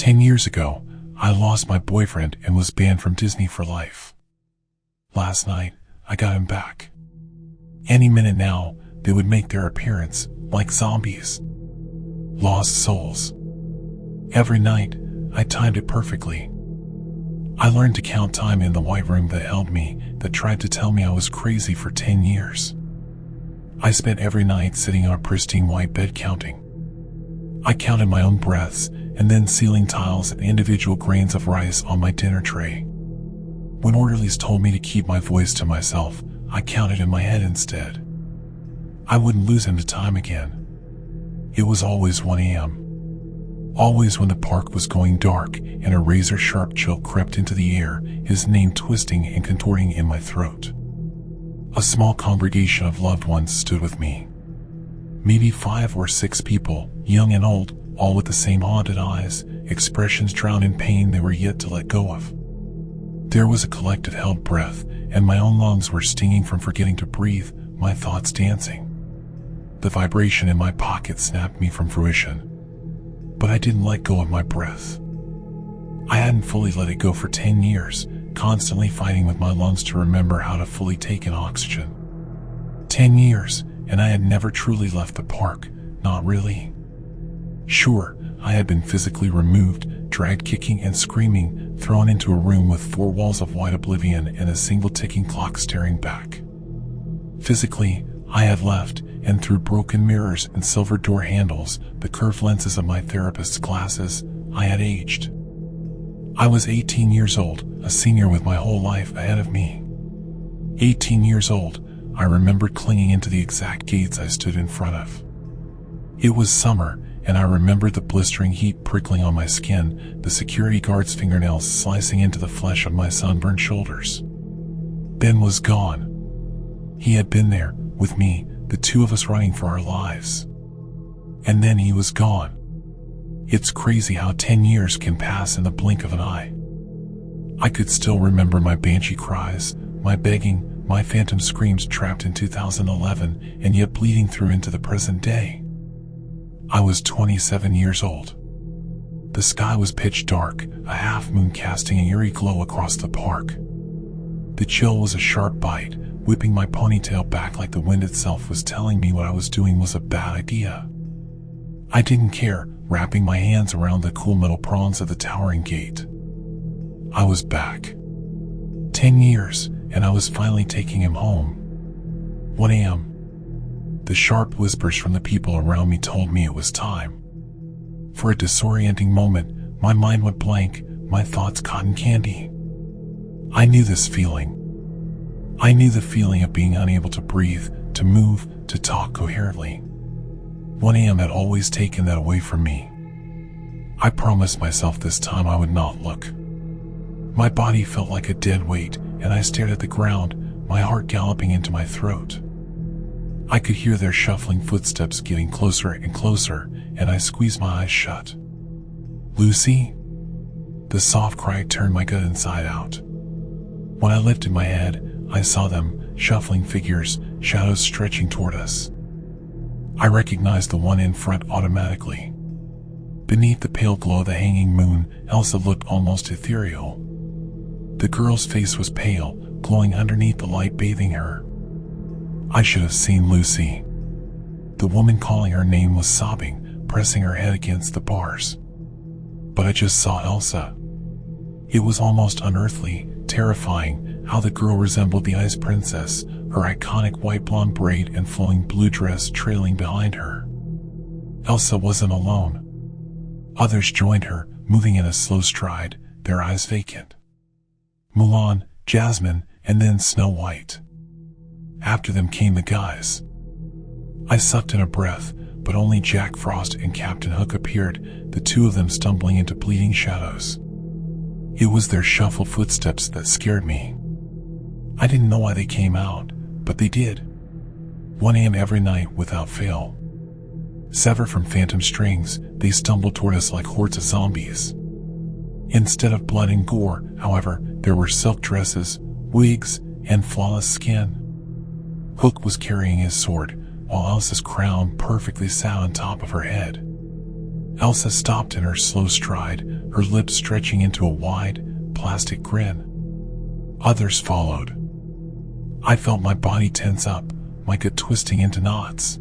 10 years ago, I lost my boyfriend and was banned from Disney for life. Last night, I got him back. Any minute now, they would make their appearance, like zombies. Lost souls. Every night, I timed it perfectly. I learned to count time in the white room that held me, that tried to tell me I was crazy for 10 years. I spent every night sitting on a pristine white bed counting. I counted my own breaths, and then ceiling tiles and individual grains of rice on my dinner tray. When orderlies told me to keep my voice to myself, I counted in my head instead. I wouldn't lose him to time again. It was always 1 a.m. Always when the park was going dark and a razor-sharp chill crept into the air, his name twisting and contorting in my throat. A small congregation of loved ones stood with me. Maybe 5 or 6 people, young and old, all with the same haunted eyes, expressions drowned in pain they were yet to let go of. There was a collective held breath, and my own lungs were stinging from forgetting to breathe, my thoughts dancing. The vibration in my pocket snapped me from fruition. But I didn't let go of my breath. I hadn't fully let it go for 10 years, constantly fighting with my lungs to remember how to fully take in oxygen. 10 years, and I had never truly left the park, not really. Sure, I had been physically removed, dragged kicking and screaming, thrown into a room with 4 walls of white oblivion and a single ticking clock staring back. Physically, I had left, and through broken mirrors and silver door handles, the curved lenses of my therapist's glasses, I had aged. I was 18 years old, a senior with my whole life ahead of me. 18 years old, I remembered clinging into the exact gates I stood in front of. It was summer, and I remembered the blistering heat prickling on my skin, the security guard's fingernails slicing into the flesh of my sunburned shoulders. Ben was gone. He had been there, with me, the two of us running for our lives. And then he was gone. It's crazy how 10 years can pass in the blink of an eye. I could still remember my banshee cries, my begging, my phantom screams trapped in 2011 and yet bleeding through into the present day. I was 27 years old. The sky was pitch dark, a half moon casting an eerie glow across the park. The chill was a sharp bite, whipping my ponytail back like the wind itself was telling me what I was doing was a bad idea. I didn't care, wrapping my hands around the cool metal prongs of the towering gate. I was back. 10 years, and I was finally taking him home. 1 a.m. The sharp whispers from the people around me told me it was time. For a disorienting moment, my mind went blank, my thoughts cotton candy. I knew this feeling. I knew the feeling of being unable to breathe, to move, to talk coherently. 1 a.m. had always taken that away from me. I promised myself this time I would not look. My body felt like a dead weight, and I stared at the ground, my heart galloping into my throat. I could hear their shuffling footsteps getting closer and closer, and I squeezed my eyes shut. Lucy? The soft cry turned my gut inside out. When I lifted my head, I saw them, shuffling figures, shadows stretching toward us. I recognized the one in front automatically. Beneath the pale glow of the hanging moon, Elsa looked almost ethereal. The girl's face was pale, glowing underneath the light bathing her. I should have seen Lucy. The woman calling her name was sobbing, pressing her head against the bars. But I just saw Elsa. It was almost unearthly, terrifying, how the girl resembled the Ice Princess, her iconic white blonde braid and flowing blue dress trailing behind her. Elsa wasn't alone. Others joined her, moving in a slow stride, their eyes vacant. Mulan, Jasmine, and then Snow White. After them came the guys. I sucked in a breath, but only Jack Frost and Captain Hook appeared, the two of them stumbling into bleeding shadows. It was their shuffled footsteps that scared me. I didn't know why they came out, but they did. 1 a.m. every night without fail. Severed from phantom strings, they stumbled toward us like hordes of zombies. Instead of blood and gore, however, there were silk dresses, wigs, and flawless skin. Hook was carrying his sword, while Elsa's crown perfectly sat on top of her head. Elsa stopped in her slow stride, her lips stretching into a wide, plastic grin. Others followed. I felt my body tense up, my gut twisting into knots.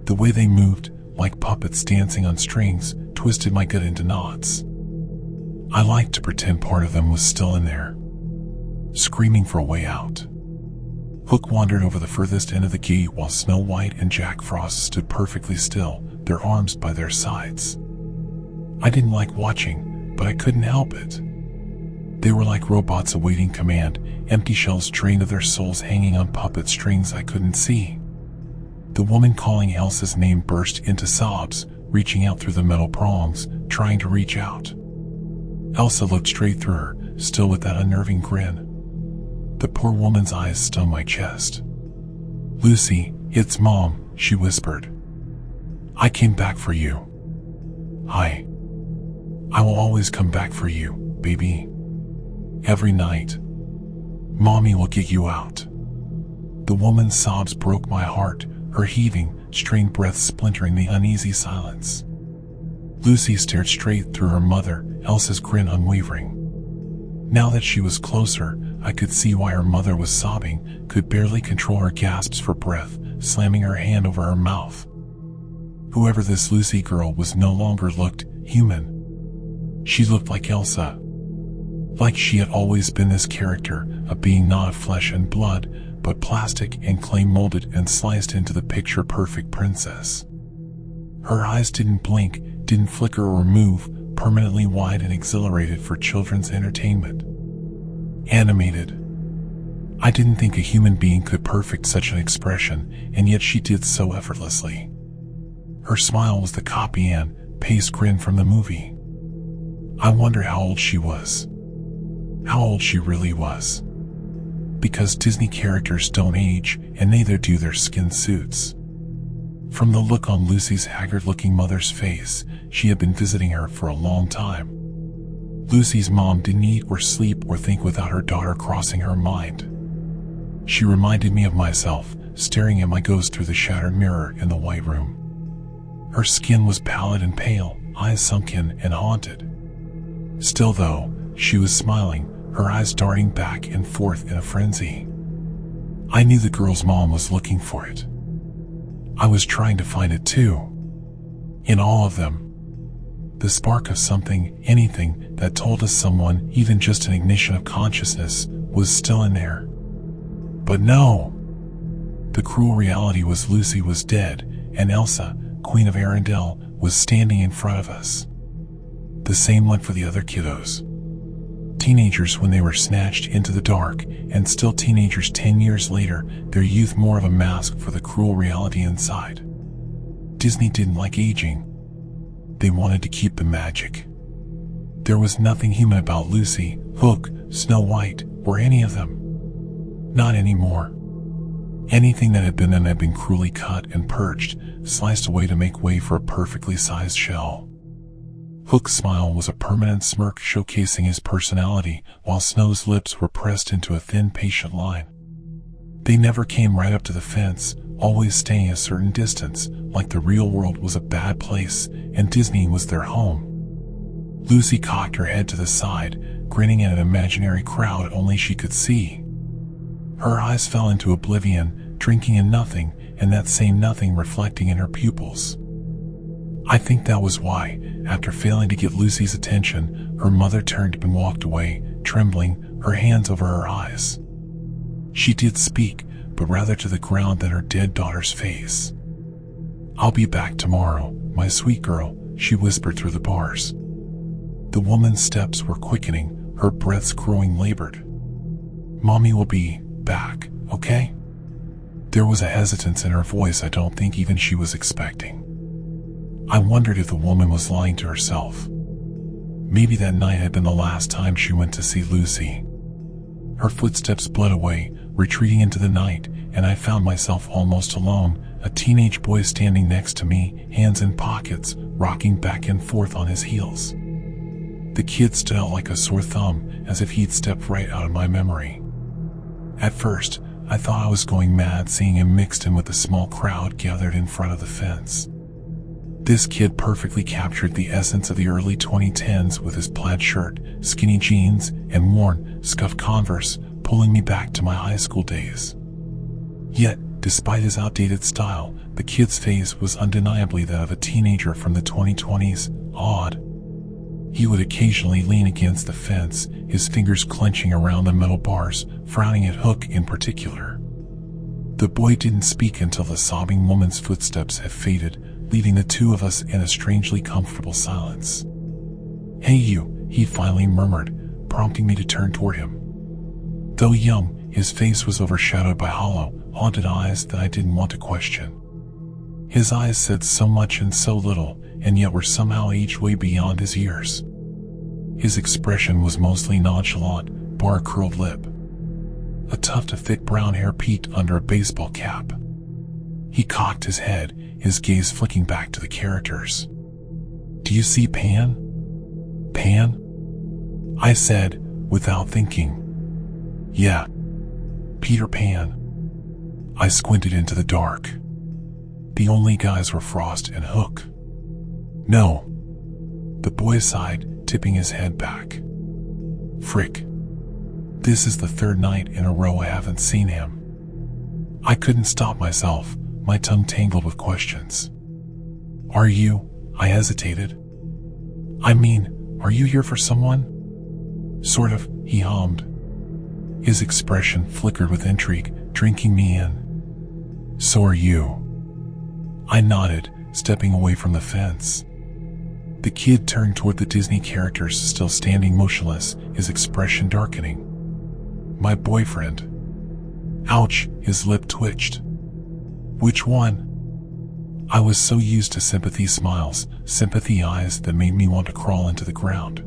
The way they moved, like puppets dancing on strings, twisted my gut into knots. I liked to pretend part of them was still in there, screaming for a way out. Hook wandered over the furthest end of the gate while Snow White and Jack Frost stood perfectly still, their arms by their sides. I didn't like watching, but I couldn't help it. They were like robots awaiting command, empty shells drained of their souls hanging on puppet strings I couldn't see. The woman calling Elsa's name burst into sobs, reaching out through the metal prongs, trying to reach out. Elsa looked straight through her, still with that unnerving grin. The poor woman's eyes stung my chest. "Lucy, it's Mom," she whispered. "I came back for you. I will always come back for you, baby. Every night. Mommy will get you out." The woman's sobs broke my heart, her heaving, strained breath splintering the uneasy silence. Lucy stared straight through her mother, Elsa's grin unwavering. Now that she was closer, I could see why her mother was sobbing, could barely control her gasps for breath, slamming her hand over her mouth. Whoever this Lucy girl was no longer looked human. She looked like Elsa. Like she had always been this character, a being not of flesh and blood, but plastic and clay molded and sliced into the picture-perfect princess. Her eyes didn't blink, didn't flicker or move, permanently wide and exhilarated for children's entertainment. Animated. I didn't think a human being could perfect such an expression, and yet she did so effortlessly. Her smile was the copy and paste grin from the movie. I wonder how old she was. How old she really was. Because Disney characters don't age, and neither do their skin suits. From the look on Lucy's haggard-looking mother's face, she had been visiting her for a long time. Lucy's mom didn't eat or sleep or think without her daughter crossing her mind. She reminded me of myself, staring at my ghost through the shattered mirror in the white room. Her skin was pallid and pale, eyes sunken and haunted. Still though, she was smiling, her eyes darting back and forth in a frenzy. I knew the girl's mom was looking for it. I was trying to find it too. In all of them. The spark of something, anything, that told us someone, even just an ignition of consciousness, was still in there. But no! The cruel reality was Lucy was dead, and Elsa, Queen of Arendelle, was standing in front of us. The same went for the other kiddos. Teenagers when they were snatched into the dark, and still teenagers 10 years later, their youth more of a mask for the cruel reality inside. Disney didn't like aging. They wanted to keep the magic. There was nothing human about Lucy, Hook, Snow White, or any of them. Not anymore. Anything that had been done had been cruelly cut and purged, sliced away to make way for a perfectly sized shell. Hook's smile was a permanent smirk showcasing his personality, while Snow's lips were pressed into a thin, patient line. They never came right up to the fence, always staying a certain distance, like the real world was a bad place, and Disney was their home. Lucy cocked her head to the side, grinning at an imaginary crowd only she could see. Her eyes fell into oblivion, drinking in nothing, and that same nothing reflecting in her pupils. I think that was why, after failing to get Lucy's attention, her mother turned and walked away, trembling, her hands over her eyes. She did speak, but rather to the ground than her dead daughter's face. "I'll be back tomorrow, my sweet girl," she whispered through the bars. The woman's steps were quickening, her breaths growing labored. "Mommy will be back, okay?" There was a hesitance in her voice I don't think even she was expecting. I wondered if the woman was lying to herself. Maybe that night had been the last time she went to see Lucy. Her footsteps bled away, retreating into the night, and I found myself almost alone, a teenage boy standing next to me, hands in pockets, rocking back and forth on his heels. The kid stood out like a sore thumb, as if he'd stepped right out of my memory. At first, I thought I was going mad seeing him mixed in with the small crowd gathered in front of the fence. This kid perfectly captured the essence of the early 2010s with his plaid shirt, skinny jeans, and worn, scuffed Converse, pulling me back to my high school days. Yet, despite his outdated style, the kid's face was undeniably that of a teenager from the 2020s, odd. He would occasionally lean against the fence, his fingers clenching around the metal bars, frowning at Hook in particular. The boy didn't speak until the sobbing woman's footsteps had faded, leaving the two of us in a strangely comfortable silence. "Hey you," he finally murmured, prompting me to turn toward him. Though young, his face was overshadowed by hollow, haunted eyes that I didn't want to question. His eyes said so much and so little, and yet were somehow aged way beyond his years. His expression was mostly nonchalant, bar a curled lip. A tuft of thick brown hair peeked under a baseball cap. He cocked his head, his gaze flicking back to the characters. "Do you see Pan?" "Pan?" I said, without thinking. "Yeah. Peter Pan." I squinted into the dark. The only guys were Frost and Hook. "No." The boy sighed, tipping his head back. "Frick. This is the third night in a row I haven't seen him." I couldn't stop myself, my tongue tangled with questions. "Are you?" I hesitated. "I mean, are you here for someone?" "Sort of," he hummed. His expression flickered with intrigue, drinking me in. "So are you." I nodded, stepping away from the fence. The kid turned toward the Disney characters still standing motionless, his expression darkening. "My boyfriend." Ouch, his lip twitched. "Which one?" I was so used to sympathy smiles, sympathy eyes that made me want to crawl into the ground.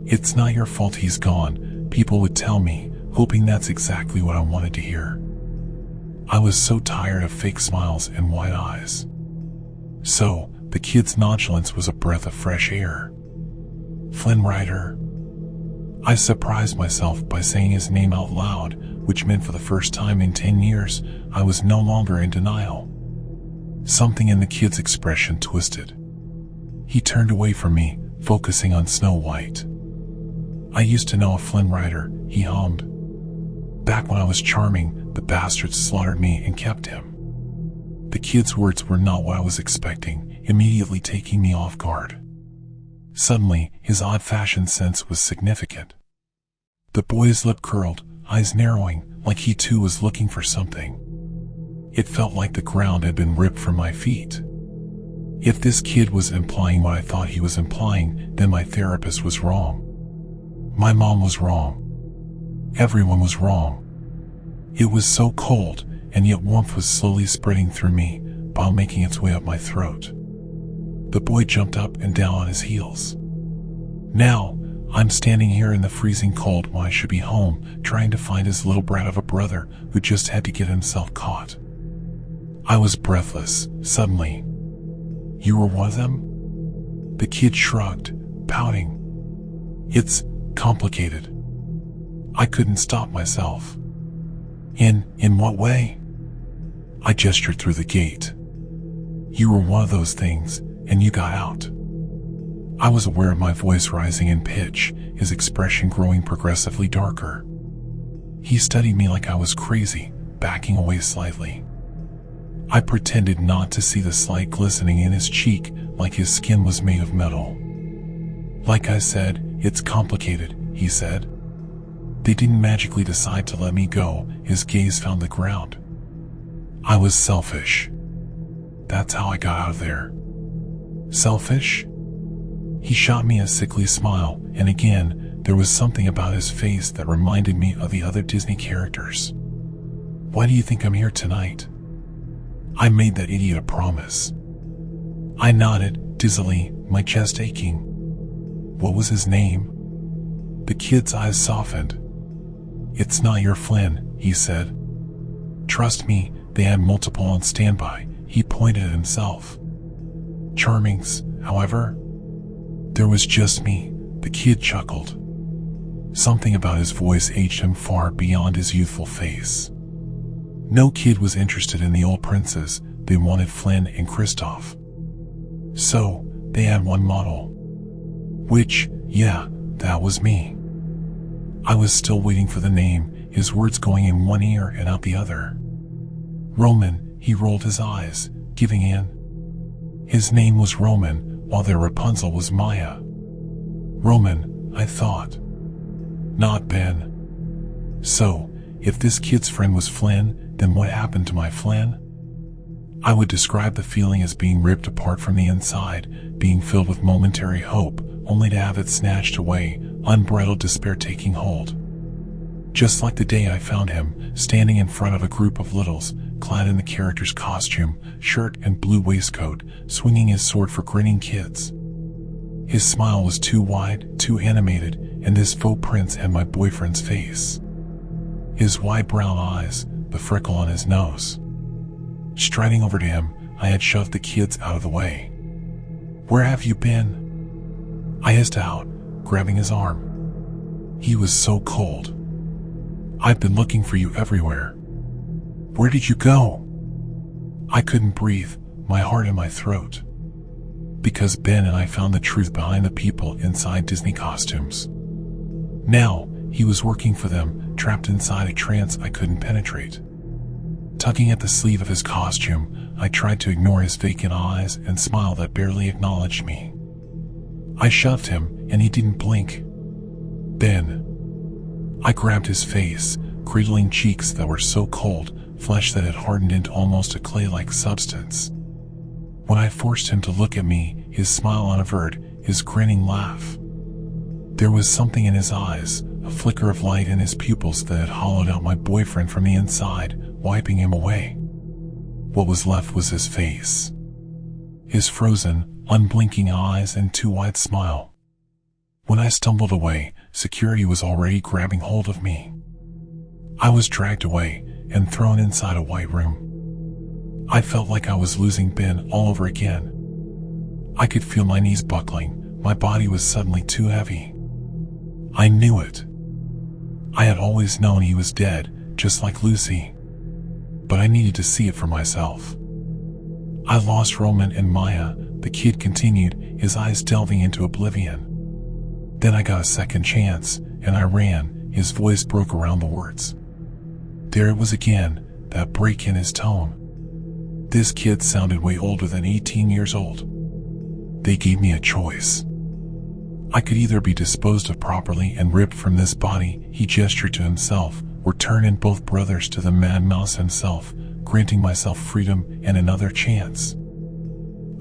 "It's not your fault he's gone," people would tell me, hoping that's exactly what I wanted to hear. I was so tired of fake smiles and wide eyes. So, the kid's nonchalance was a breath of fresh air. "Flynn Rider." I surprised myself by saying his name out loud, which meant for the first time in 10 years, I was no longer in denial. Something in the kid's expression twisted. He turned away from me, focusing on Snow White. "I used to know a Flynn Rider," he hummed. "Back when I was charming, the bastards slaughtered me and kept him." The kid's words were not what I was expecting, immediately taking me off guard. Suddenly, his odd fashion sense was significant. The boy's lip curled, eyes narrowing, like he too was looking for something. It felt like the ground had been ripped from my feet. If this kid was implying what I thought he was implying, then my therapist was wrong. My mom was wrong. Everyone was wrong. It was so cold, and yet warmth was slowly spreading through me, while making its way up my throat. The boy jumped up and down on his heels. Now, I'm standing here in the freezing cold when I should be home, trying to find his little brat of a brother who just had to get himself caught. I was breathless, suddenly. "You were one of them?" The kid shrugged, pouting. "It's complicated." I couldn't stop myself. In what way?" I gestured through the gate. "You were one of those things, and you got out." I was aware of my voice rising in pitch, his expression growing progressively darker. He studied me like I was crazy, backing away slightly. I pretended not to see the slight glistening in his cheek, like his skin was made of metal. "Like I said, it's complicated," he said. "They didn't magically decide to let me go," his gaze found the ground. "I was selfish. That's how I got out of there." "Selfish?" He shot me a sickly smile, and again, there was something about his face that reminded me of the other Disney characters. "Why do you think I'm here tonight?" I made that idiot a promise. I nodded, dizzily, my chest aching. "What was his name?" The kid's eyes softened. "It's not your Flynn," he said. "Trust me, they had multiple on standby," he pointed at himself. "Charmings, however?" "There was just me," the kid chuckled. Something about his voice aged him far beyond his youthful face. No kid was interested in the old princes, they wanted Flynn and Kristoff. So, they had one model. Which, yeah, that was me. I was still waiting for the name, his words going in one ear and out the other. Roman, he rolled his eyes, giving in. His name was Roman, while their Rapunzel was Maya. Roman, I thought. Not Ben. So, if this kid's friend was Flynn, then what happened to my Flynn? I would describe the feeling as being ripped apart from the inside, being filled with momentary hope, only to have it snatched away, unbridled despair taking hold. Just like the day I found him, standing in front of a group of littles, clad in the character's costume, shirt and blue waistcoat, swinging his sword for grinning kids. His smile was too wide, too animated, and this faux prince had my boyfriend's face. His wide brown eyes, the freckle on his nose. Striding over to him, I had shoved the kids out of the way. "Where have you been?" I hissed out, grabbing his arm. He was so cold. "I've been looking for you everywhere." "Where did you go?" I couldn't breathe, my heart in my throat. Because Ben and I found the truth behind the people inside Disney costumes. Now, he was working for them, trapped inside a trance I couldn't penetrate. Tugging at the sleeve of his costume, I tried to ignore his vacant eyes and smile that barely acknowledged me. I shoved him, and he didn't blink. Ben. I grabbed his face, cradling cheeks that were so cold, flesh that had hardened into almost a clay-like substance. When I forced him to look at me, his smile unaverted, his grinning laugh. There was something in his eyes, a flicker of light in his pupils that had hollowed out my boyfriend from the inside, wiping him away. What was left was his face. His frozen, unblinking eyes and too wide smile. When I stumbled away, security was already grabbing hold of me. I was dragged away and thrown inside a white room. I felt like I was losing Ben all over again. I could feel my knees buckling, my body was suddenly too heavy. I knew it. I had always known he was dead, just like Lucy. But I needed to see it for myself. I lost Roman and Maya, the kid continued, his eyes delving into oblivion. Then I got a second chance, and I ran, his voice broke around the words. There it was again, that break in his tone. This kid sounded way older than 18 years old. They gave me a choice. I could either be disposed of properly and ripped from this body, he gestured to himself, or turn in both brothers to the mad mouse himself, granting myself freedom and another chance.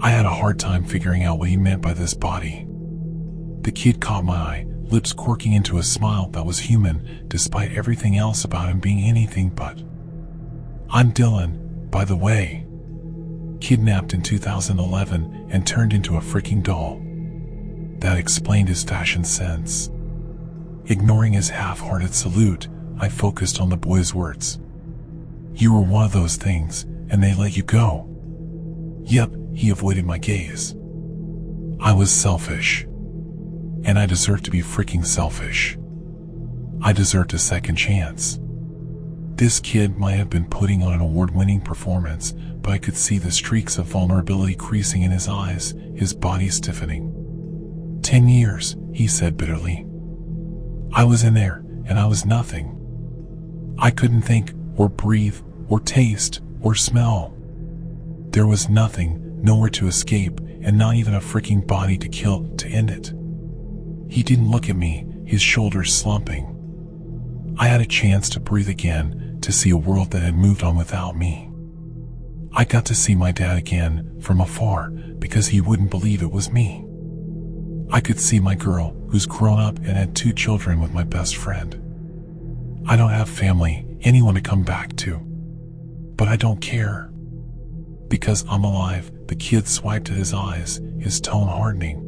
I had a hard time figuring out what he meant by this body. The kid caught my eye, lips quirking into a smile that was human, despite everything else about him being anything but. I'm Dylan, by the way. Kidnapped in 2011 and turned into a freaking doll. That explained his fashion sense. Ignoring his half-hearted salute, I focused on the boy's words. You were one of those things, and they let you go. Yep, he avoided my gaze. I was selfish. And I deserved to be freaking selfish. I deserved a second chance. This kid might have been putting on an award-winning performance, but I could see the streaks of vulnerability creasing in his eyes, his body stiffening. 10 years, he said bitterly. I was in there, and I was nothing. I couldn't think, or breathe, or taste, or smell. There was nothing, nowhere to escape, and not even a freaking body to kill to end it. He didn't look at me, his shoulders slumping. I had a chance to breathe again, to see a world that had moved on without me. I got to see my dad again, from afar, because he wouldn't believe it was me. I could see my girl, who's grown up and had 2 children with my best friend. I don't have family, anyone to come back to. But I don't care. Because I'm alive, the kid swiped at his eyes, his tone hardening.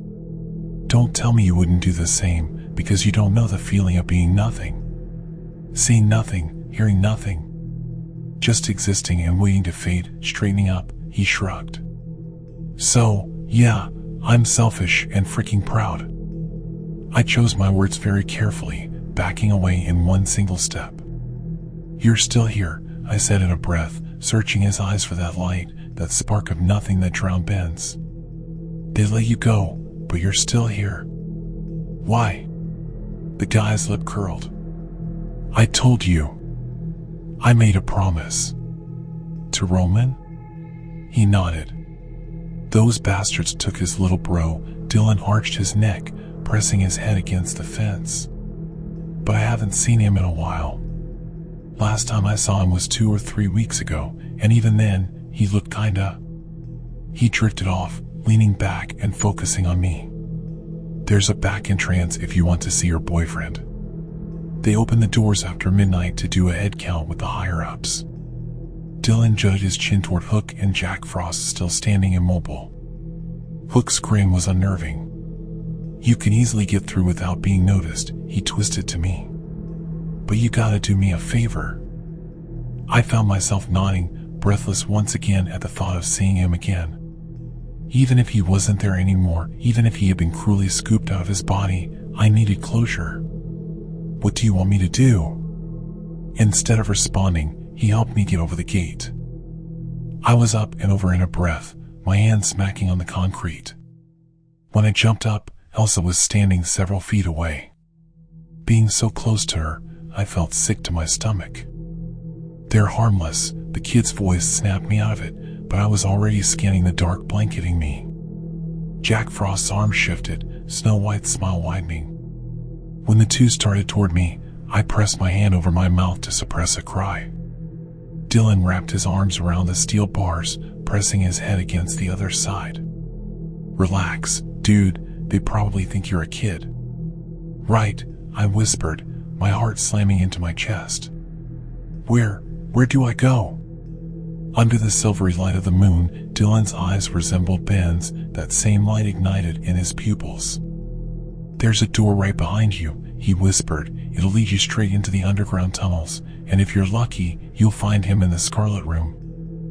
Don't tell me you wouldn't do the same, because you don't know the feeling of being nothing. Seeing nothing, hearing nothing. Just existing and waiting to fade, straightening up, he shrugged. So, yeah, I'm selfish and freaking proud. I chose my words very carefully, backing away in one single step. You're still here, I said in a breath, searching his eyes for that light, that spark of nothing that drowned Ben's. They let you go, but you're still here. Why? The guy's lip curled. I told you. I made a promise. To Roman? He nodded. Those bastards took his little bro. Dylan arched his neck, pressing his head against the fence. But I haven't seen him in a while. Last time I saw him was 2 or 3 weeks ago, and even then, he looked kinda... He drifted off, leaning back and focusing on me. There's a back entrance if you want to see your boyfriend. They open the doors after midnight to do a head count with the higher-ups. Dylan jutted his chin toward Hook and Jack Frost still standing immobile. Hook's grin was unnerving. You can easily get through without being noticed, he twisted to me. But you gotta do me a favor. I found myself nodding, breathless once again at the thought of seeing him again. Even if he wasn't there anymore, even if he had been cruelly scooped out of his body, I needed closure. What do you want me to do? Instead of responding, he helped me get over the gate. I was up and over in a breath, my hand smacking on the concrete. When I jumped up, Elsa was standing several feet away. Being so close to her, I felt sick to my stomach. They're harmless, the kid's voice snapped me out of it, but I was already scanning the dark blanketing me. Jack Frost's arm shifted, Snow White's smile widening. When the two started toward me, I pressed my hand over my mouth to suppress a cry. Dylan wrapped his arms around the steel bars, pressing his head against the other side. Relax, dude, they probably think you're a kid. Right, I whispered, my heart slamming into my chest. Where do I go? Under the silvery light of the moon, Dylan's eyes resembled Ben's, that same light ignited in his pupils. There's a door right behind you, he whispered. It'll lead you straight into the underground tunnels, and if you're lucky, you'll find him in the Scarlet Room.